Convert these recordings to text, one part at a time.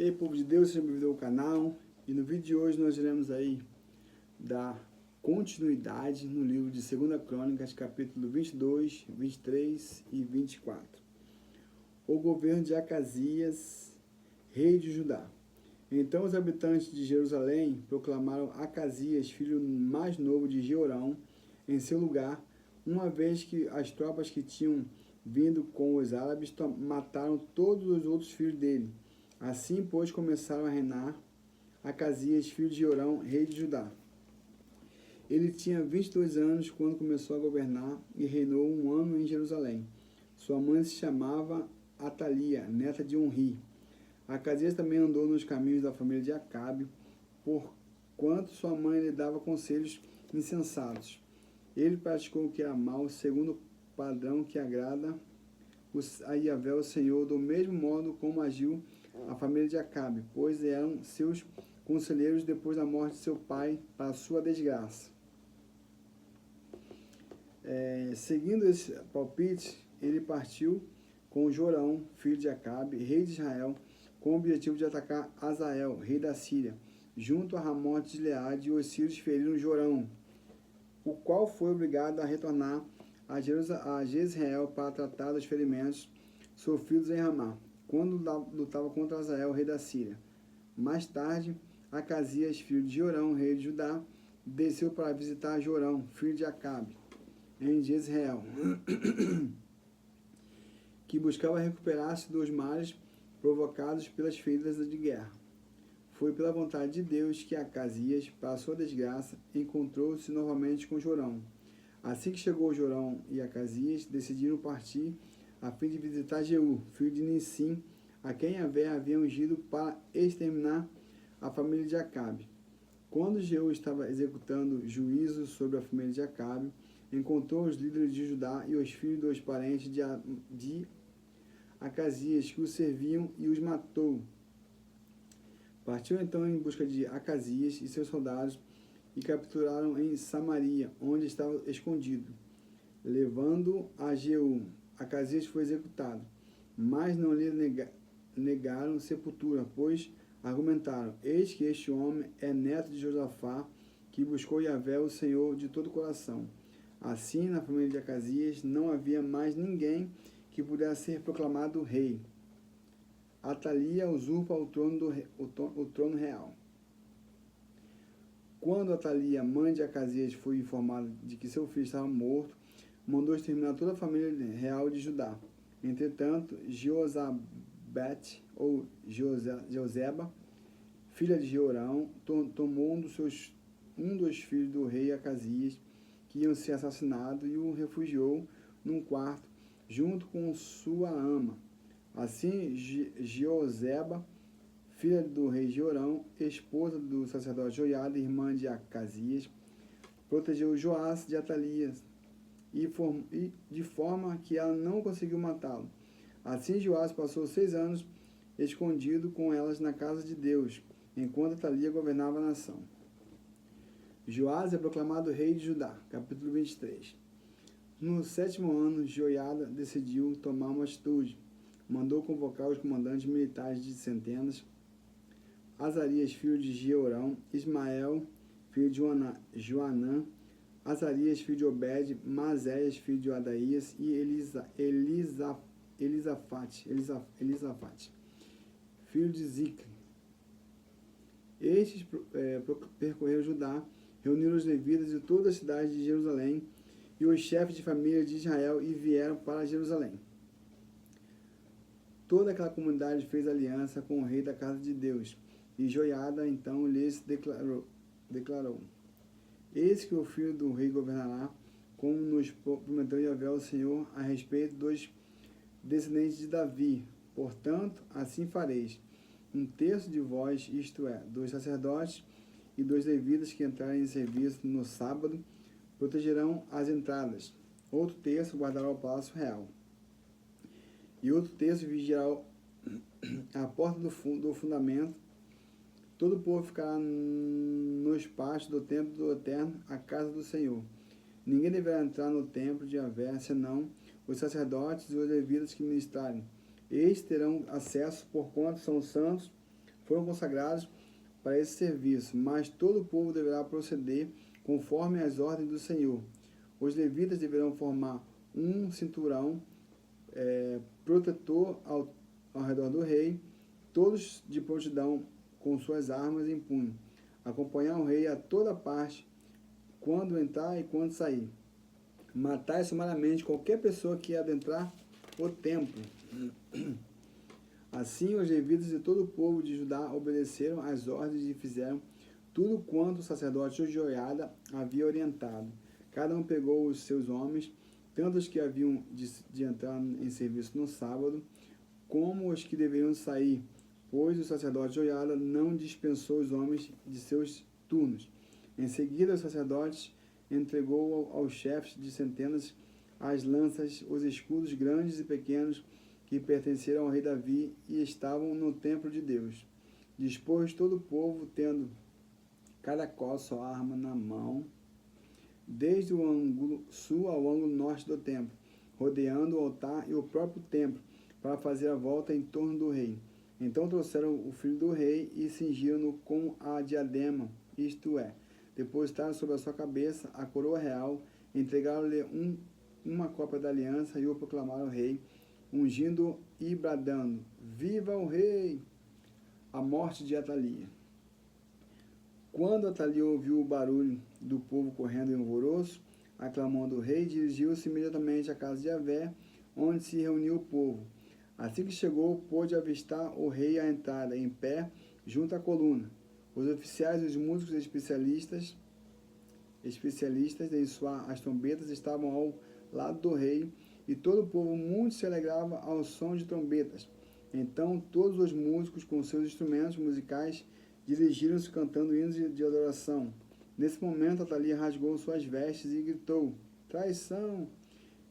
E aí, povo de Deus, seja bem-vindo ao canal. E no vídeo de hoje nós iremos aí dar continuidade no livro de 2 Crônicas, capítulo 22, 23 e 24. O governo de Acasias, rei de Judá. Então os habitantes de Jerusalém proclamaram Acasias, filho mais novo de Jeorão, em seu lugar, uma vez que as tropas que tinham vindo com os árabes mataram todos os outros filhos dele. Assim, pois, começaram a reinar Acasias, filho de Jeorão, rei de Judá. Ele tinha 22 anos quando começou a governar e reinou 1 ano em Jerusalém. Sua mãe se chamava Atalia, neta de Onri. Acasias também andou nos caminhos da família de Acabe, porquanto sua mãe lhe dava conselhos insensatos. Ele praticou o que era mal, segundo o padrão que agrada a Yahvé, o Senhor, do mesmo modo como agiu a família de Acabe, pois eram seus conselheiros depois da morte de seu pai, para sua desgraça. Seguindo esse palpite, ele partiu com Jorão, filho de Acabe, rei de Israel, com o objetivo de atacar Azael, rei da Síria, junto a Ramote de Gileade, e os sírios feriram Jorão, o qual foi obrigado a retornar a Jezreel para tratar dos ferimentos sofridos em Ramá, quando lutava contra Azael, rei da Síria. Mais tarde, Acasias, filho de Jorão, rei de Judá, desceu para visitar Jorão, filho de Acabe, em Jezreel, que buscava recuperar-se dos males provocados pelas feridas de guerra. Foi pela vontade de Deus que Acasias, para sua desgraça, encontrou-se novamente com Jorão. Assim que chegou Jorão e Acasias, decidiram partir a fim de visitar Jeú, filho de Nissim, a quem Yahvé havia ungido para exterminar a família de Acabe. Quando Jeú estava executando juízo sobre a família de Acabe, encontrou os líderes de Judá e os filhos dos parentes de Acasias, que o serviam, e os matou. Partiu então em busca de Acasias e seus soldados e capturaram em Samaria, onde estava escondido, levando a Jeú. Acasias foi executado, mas não lhe negaram sepultura, pois argumentaram: eis que este homem é neto de Josafá, que buscou Yahvé, o Senhor, de todo o coração. Assim, na família de Acasias não havia mais ninguém que pudesse ser proclamado rei. Atalia usurpa o trono real. Quando Atalia, mãe de Acasias, foi informada de que seu filho estava morto, mandou exterminar toda a família real de Judá. Entretanto, Josabete, ou Joseba, filha de Jeorão, tomou um dos filhos do rei Acasias, que iam ser assassinados, e o refugiou num quarto, junto com sua ama. Assim, Joseba, filha do rei Jeorão, esposa do sacerdote Joiada, irmã de Acasias, protegeu Joás de Atalia, e de forma que ela não conseguiu matá-lo. Assim, Joás passou 6 anos escondido com elas na casa de Deus, enquanto Atalia governava a nação. Joás é proclamado rei de Judá, capítulo 23. No 7º ano, Joiada decidiu tomar uma atitude. Mandou convocar os comandantes militares de centenas, Azarias, filho de Jeorão, Ismael, filho de Joanã, Azarias, filho de Obed, Mazéias, filho de Adaías, e Elisafate, filho de Zicre. Estes percorreram Judá, reuniram os levitas de toda a cidade de Jerusalém e os chefes de família de Israel, e vieram para Jerusalém. Toda aquela comunidade fez aliança com o rei da casa de Deus, e Joiada então lhes declarou: eis que o filho do rei governará, como nos prometeu Yahvé, o Senhor, a respeito dos descendentes de Davi. Portanto, assim fareis: 1/3 de vós, isto é, dos sacerdotes e dos levitas que entrarem em serviço no sábado, protegerão as entradas. Outro terço guardará o palácio real. E outro terço vigiará a porta do fundamento. Todo o povo ficará nos pátios do templo do Eterno, a casa do Senhor. Ninguém deverá entrar no templo de Yahvé, senão os sacerdotes e os levitas que ministrarem. Estes terão acesso, porquanto são santos foram consagrados para esse serviço, mas todo o povo deverá proceder conforme as ordens do Senhor. Os levitas deverão formar um cinturão protetor ao redor do rei, todos de prontidão com suas armas em punho, acompanhar o rei a toda parte, quando entrar e quando sair. Matar sumariamente qualquer pessoa que adentrar o templo. Assim, os levitas e todo o povo de Judá obedeceram às ordens e fizeram tudo quanto o sacerdote Joiada havia orientado. Cada um pegou os seus homens, tanto os que haviam de entrar em serviço no sábado, como os que deveriam sair, pois o sacerdote Joiada não dispensou os homens de seus turnos. Em seguida, o sacerdote entregou aos chefes de centenas as lanças, os escudos grandes e pequenos que pertenceram ao rei Davi e estavam no templo de Deus. Dispôs todo o povo, tendo cada qual sua arma na mão, desde o ângulo sul ao ângulo norte do templo, rodeando o altar e o próprio templo, para fazer a volta em torno do rei. Então trouxeram o filho do rei e cingiram-no com a diadema, isto é, depositaram sobre a sua cabeça a coroa real, entregaram-lhe uma cópia da aliança e o proclamaram rei, ungindo e bradando: Viva o rei! A morte de Atalia. Quando Atalia ouviu o barulho do povo correndo em alvoroço, aclamando o rei, dirigiu-se imediatamente à casa de Javé, onde se reuniu o povo. Assim que chegou, pôde avistar o rei à entrada, em pé, junto à coluna. Os oficiais e os músicos especialistas em soar as trombetas estavam ao lado do rei, e todo o povo muito se alegrava ao som de trombetas. Então todos os músicos com seus instrumentos musicais dirigiram-se cantando hinos de adoração. Nesse momento, Atalia rasgou suas vestes e gritou: Traição!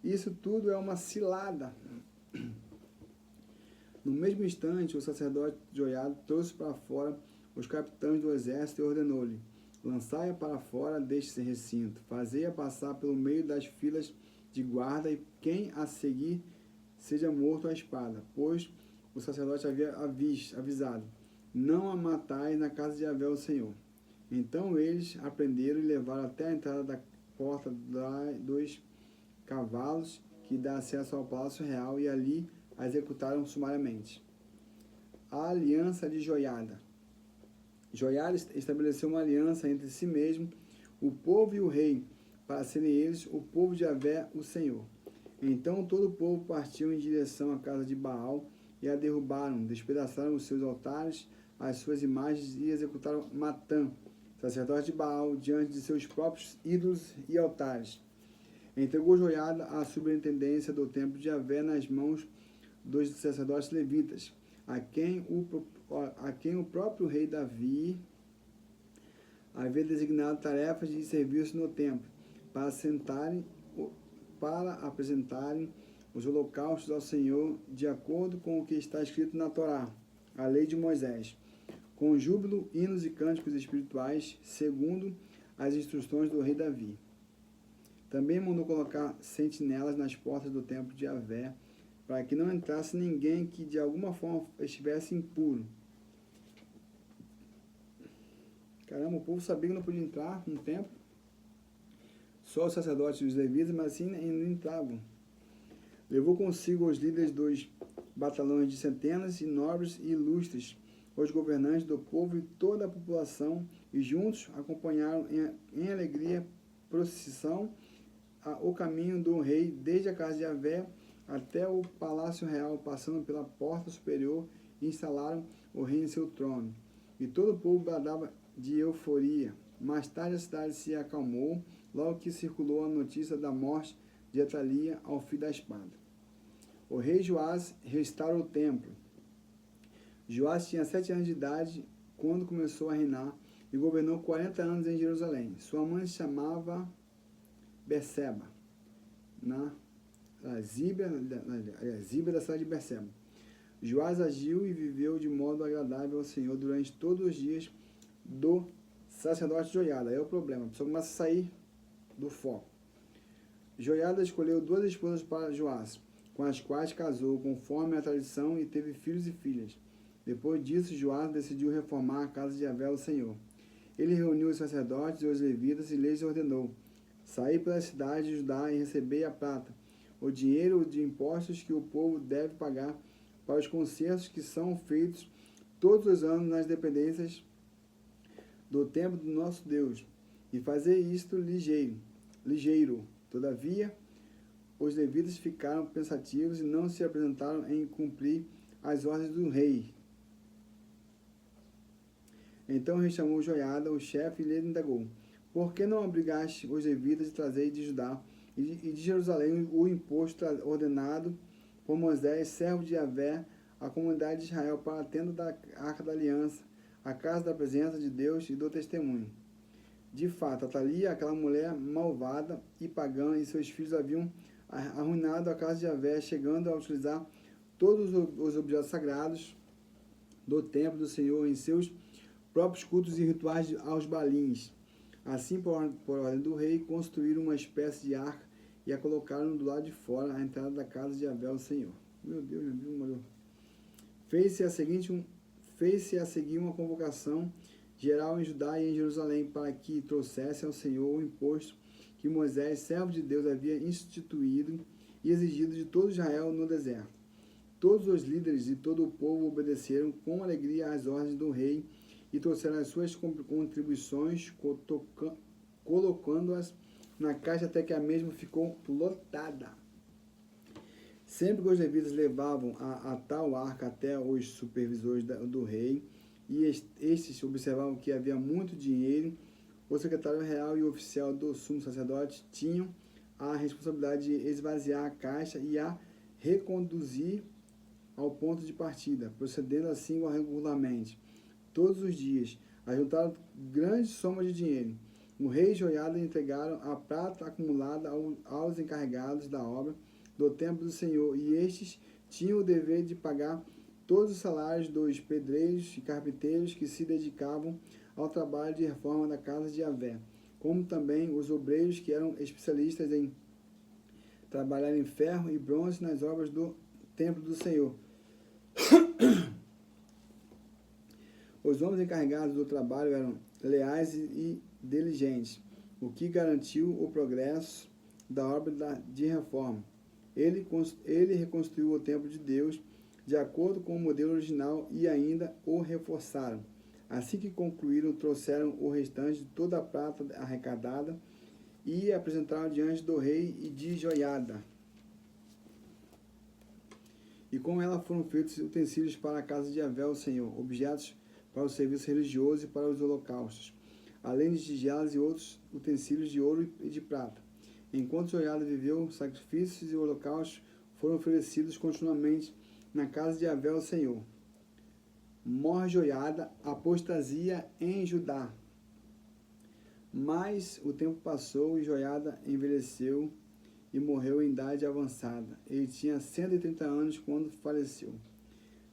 Isso tudo é uma cilada! No mesmo instante, o sacerdote Joiada trouxe para fora os capitães do exército e ordenou-lhe: Lançai-a para fora deste recinto, fazei-a passar pelo meio das filas de guarda, e quem a seguir seja morto à espada, pois o sacerdote havia avisado: Não a matais na casa de Javé o Senhor. Então eles a prenderam e levaram até a entrada da porta dos cavalos, que dá acesso ao palácio real, e ali a executaram sumariamente. A aliança de Joiada. Joiada estabeleceu uma aliança entre si mesmo, o povo e o rei, para serem eles o povo de Javé, o Senhor. Então todo o povo partiu em direção à casa de Baal e a derrubaram, despedaçaram os seus altares, as suas imagens, e executaram Matã, sacerdote de Baal, diante de seus próprios ídolos e altares. Entregou Joiada a superintendência do templo de Javé nas mãos dos sacerdotes levitas, a quem o próprio rei Davi havia designado tarefas de serviço no templo, para apresentarem os holocaustos ao Senhor, de acordo com o que está escrito na Torá, a lei de Moisés, com júbilo, hinos e cânticos espirituais, segundo as instruções do rei Davi. Também mandou colocar sentinelas nas portas do templo de Javé, para que não entrasse ninguém que de alguma forma estivesse impuro. Caramba, o povo sabia que não podia entrar no templo. Só os sacerdotes e os levitas, mas assim não entravam. Levou consigo os líderes dos batalhões de centenas e nobres e ilustres, os governantes do povo e toda a população, e juntos acompanharam em alegria procissão o caminho do rei, desde a casa de Javé até o palácio real, passando pela porta superior, e instalaram o rei em seu trono. E todo o povo bradava de euforia. Mais tarde a cidade se acalmou, logo que circulou a notícia da morte de Atalia ao fio da espada. O rei Joás restaurou o templo. Joás tinha 7 anos de idade quando começou a reinar e governou 40 anos em Jerusalém. Sua mãe se chamava Berseba, a Zíbia da cidade de Berseba. Joás agiu e viveu de modo agradável ao Senhor durante todos os dias do sacerdote Joiada. Aí é o problema, a pessoa começa a sair do foco. Joiada escolheu 2 esposas para Joás, com as quais casou conforme a tradição e teve filhos e filhas. Depois disso, Joás decidiu reformar a casa de Yahvé, o Senhor. Ele reuniu os sacerdotes e os levitas e lhes ordenou: saí pela cidade de Judá e recebei a prata, o dinheiro de impostos que o povo deve pagar para os concertos que são feitos todos os anos nas dependências do templo do nosso Deus, e fazer isto ligeiro. Todavia, os levitas ficaram pensativos e não se apresentaram em cumprir as ordens do rei. Então o rei chamou Joiada, o chefe, e lhe indagou: por que não obrigaste os levitas de trazer de Judá e de Jerusalém o imposto ordenado por Moisés, servo de Yahvé, à comunidade de Israel, para a tenda da Arca da Aliança, a casa da presença de Deus e do testemunho? De fato, Atalia, aquela mulher malvada e pagã, e seus filhos haviam arruinado a casa de Yahvé, chegando a utilizar todos os objetos sagrados do templo do Senhor em seus próprios cultos e rituais aos balins. Assim, por ordem do rei, construíram uma espécie de arca e a colocaram do lado de fora, à entrada da casa de Yahvé, o Senhor. Meu Deus, meu Deus, molhou. Fez-se a seguir uma convocação geral em Judá e em Jerusalém para que trouxessem ao Senhor o imposto que Moisés, servo de Deus, havia instituído e exigido de todo Israel no deserto. Todos os líderes e todo o povo obedeceram com alegria às ordens do rei e trouxeram as suas contribuições, colocando-as na caixa até que a mesma ficou lotada. Sempre que os levitas levavam a tal arca até os supervisores do rei, e estes observavam que havia muito dinheiro, o secretário real e o oficial do sumo sacerdote tinham a responsabilidade de esvaziar a caixa e a reconduzir ao ponto de partida, procedendo assim regularmente, todos os dias, ajuntaram grandes somas de dinheiro. O rei e Joiada entregaram a prata acumulada aos encarregados da obra do templo do Senhor, e estes tinham o dever de pagar todos os salários dos pedreiros e carpinteiros que se dedicavam ao trabalho de reforma da casa de Yahvé, como também os obreiros que eram especialistas em trabalhar em ferro e bronze nas obras do templo do Senhor. Os homens encarregados do trabalho eram leais e diligentes, o que garantiu o progresso da obra de reforma. Ele reconstruiu o templo de Deus de acordo com o modelo original e ainda o reforçaram. Assim que concluíram, trouxeram o restante de toda a prata arrecadada e apresentaram diante do rei e de Joiada. E com ela foram feitos utensílios para a casa de Yahvé, o Senhor, objetos para o serviço religioso e para os holocaustos, além de tigelas e outros utensílios de ouro e de prata. Enquanto Joiada viveu, sacrifícios e holocaustos foram oferecidos continuamente na casa de Yahvé, o Senhor. Morre Joiada, apostasia em Judá. Mas o tempo passou e Joiada envelheceu e morreu em idade avançada. Ele tinha 130 anos quando faleceu.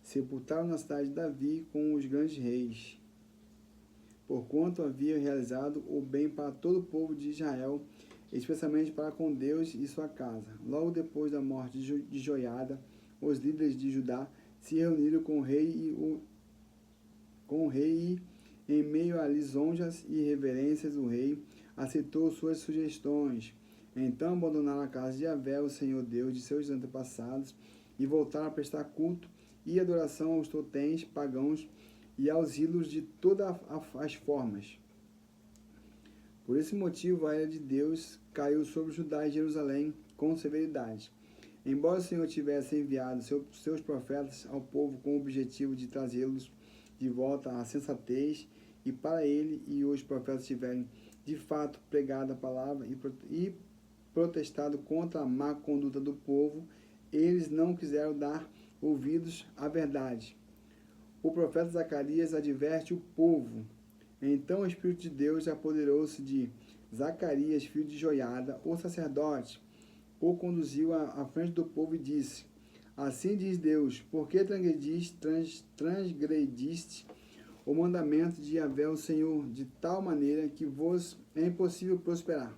Sepultaram na cidade de Davi com os grandes reis, porquanto havia realizado o bem para todo o povo de Israel, especialmente para com Deus e sua casa. Logo depois da morte de Joiada, os líderes de Judá se reuniram com o rei e, em meio a lisonjas e reverências, o rei aceitou suas sugestões. Então abandonaram a casa de Yahvé, o Senhor Deus de seus antepassados, e voltaram a prestar culto e adoração aos totens pagãos e aos ídolos de todas as formas. Por esse motivo, a ira de Deus caiu sobre Judá e Jerusalém com severidade. Embora o Senhor tivesse enviado seus profetas ao povo com o objetivo de trazê-los de volta à sensatez, e para ele e os profetas tiverem de fato pregado a palavra e protestado contra a má conduta do povo, eles não quiseram dar ouvidos à verdade. O profeta Zacarias adverte o povo. Então o Espírito de Deus apoderou-se de Zacarias, filho de Joiada, o sacerdote, o conduziu à frente do povo e disse: assim diz Deus, por que transgrediste o mandamento de Yahvé, o Senhor, de tal maneira que vos é impossível prosperar?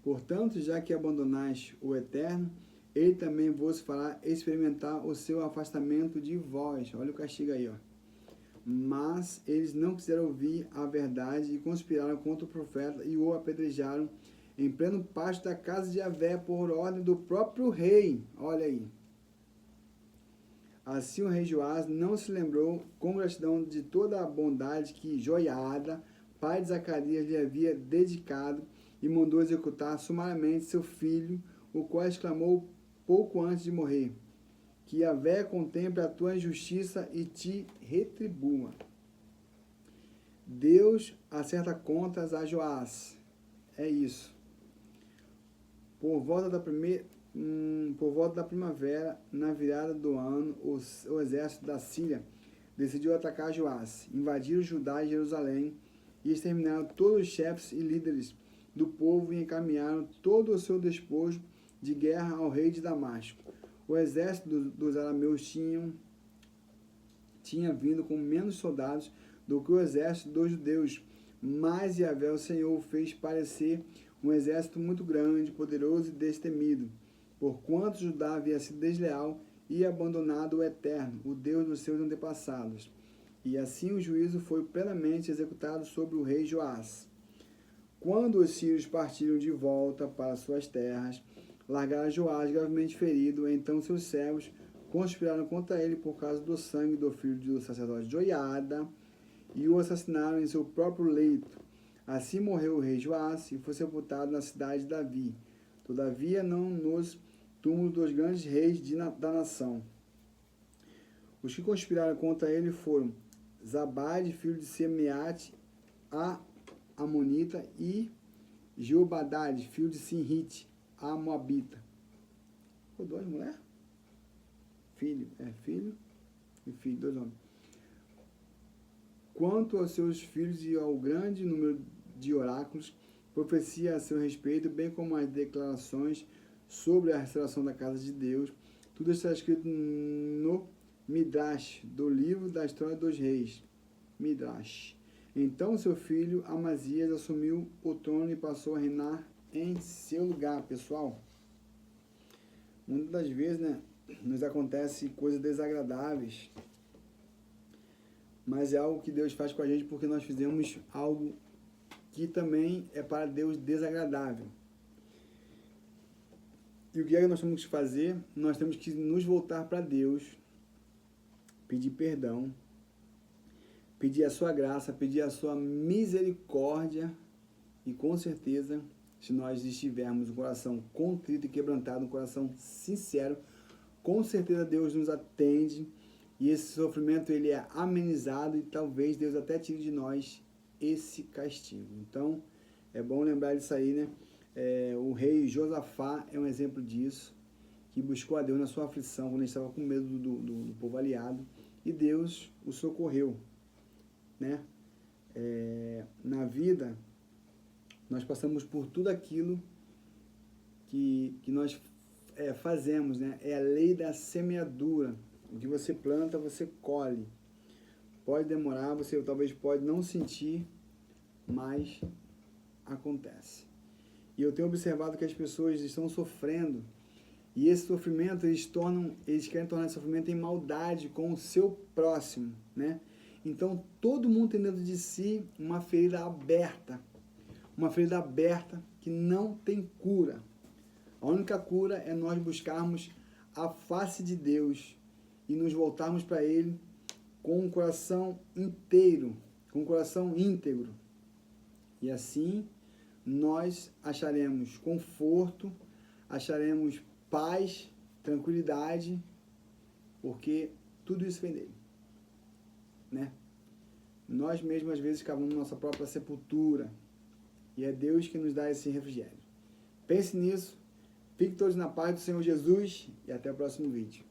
Portanto, já que abandonaste o Eterno, ele também vos fará experimentar o seu afastamento de vós. Olha o castigo aí, ó. Mas eles não quiseram ouvir a verdade e conspiraram contra o profeta e o apedrejaram em pleno pátio da casa de Javé por ordem do próprio rei. Olha aí. Assim o rei Joás não se lembrou com gratidão de toda a bondade que Joiada, pai de Zacarias, lhe havia dedicado e mandou executar sumariamente seu filho, o qual exclamou pouco antes de morrer: que Javé contemple a tua injustiça e te retribua. Deus acerta contas a Joás. É isso. Por volta da primavera, na virada do ano, o exército da Síria decidiu atacar Joás, invadiram Judá e Jerusalém e exterminaram todos os chefes e líderes do povo e encaminharam todo o seu despojo de guerra ao rei de Damasco. O exército dos arameus tinha vindo com menos soldados do que o exército dos judeus, mas Yahvé, o Senhor, fez parecer um exército muito grande, poderoso e destemido, porquanto Judá havia sido desleal e abandonado o Eterno, o Deus dos seus antepassados. E assim o juízo foi plenamente executado sobre o rei Joás. Quando os sírios partiram de volta para suas terras, largaram Joás gravemente ferido. Então seus servos conspiraram contra ele por causa do sangue do filho do sacerdote Joiada e o assassinaram em seu próprio leito. Assim morreu o rei Joás e foi sepultado na cidade de Davi. Todavia não nos túmulos dos grandes reis da nação. Os que conspiraram contra ele foram Zabade, filho de Semeate, a Amonita, e Jeobadade, filho de Sinrite, a Moabita. Ficou duas mulheres? Filho e filho, dois homens. Quanto aos seus filhos e ao grande número de oráculos, profecia a seu respeito, bem como as declarações sobre a restauração da casa de Deus, tudo está escrito no Midrash, do livro da história dos reis. Midrash. Então seu filho Amazias assumiu o trono e passou a reinar em seu lugar. Pessoal, muitas das vezes, né, nos acontece coisas desagradáveis, mas é algo que Deus faz com a gente porque nós fizemos algo que também é para Deus desagradável. E o que é que nós temos que fazer? Nós temos que nos voltar para Deus, pedir perdão, pedir a sua graça, pedir a sua misericórdia, e com certeza, se nós estivermos um coração contrito e quebrantado, um coração sincero, com certeza Deus nos atende e esse sofrimento ele é amenizado e talvez Deus até tire de nós esse castigo. Então, é bom lembrar disso aí, né? O rei Josafá é um exemplo disso, que buscou a Deus na sua aflição, quando ele estava com medo do povo aliado, e Deus o socorreu, né? Na vida, nós passamos por tudo aquilo que nós fazemos, né? É a lei da semeadura. O que você planta, você colhe. Pode demorar, você talvez pode não sentir, mas acontece. E eu tenho observado que as pessoas estão sofrendo, e esse sofrimento, eles querem tornar esse sofrimento em maldade com o seu próximo, né? Então, todo mundo tem dentro de si uma ferida aberta que não tem cura. A única cura é nós buscarmos a face de Deus e nos voltarmos para Ele com um coração inteiro, com um coração íntegro. E assim nós acharemos conforto, acharemos paz, tranquilidade, porque tudo isso vem dele, né? Nós mesmos às vezes cavamos nossa própria sepultura e é Deus que nos dá esse refrigério. Pense nisso, fiquem todos na paz do Senhor Jesus e até o próximo vídeo.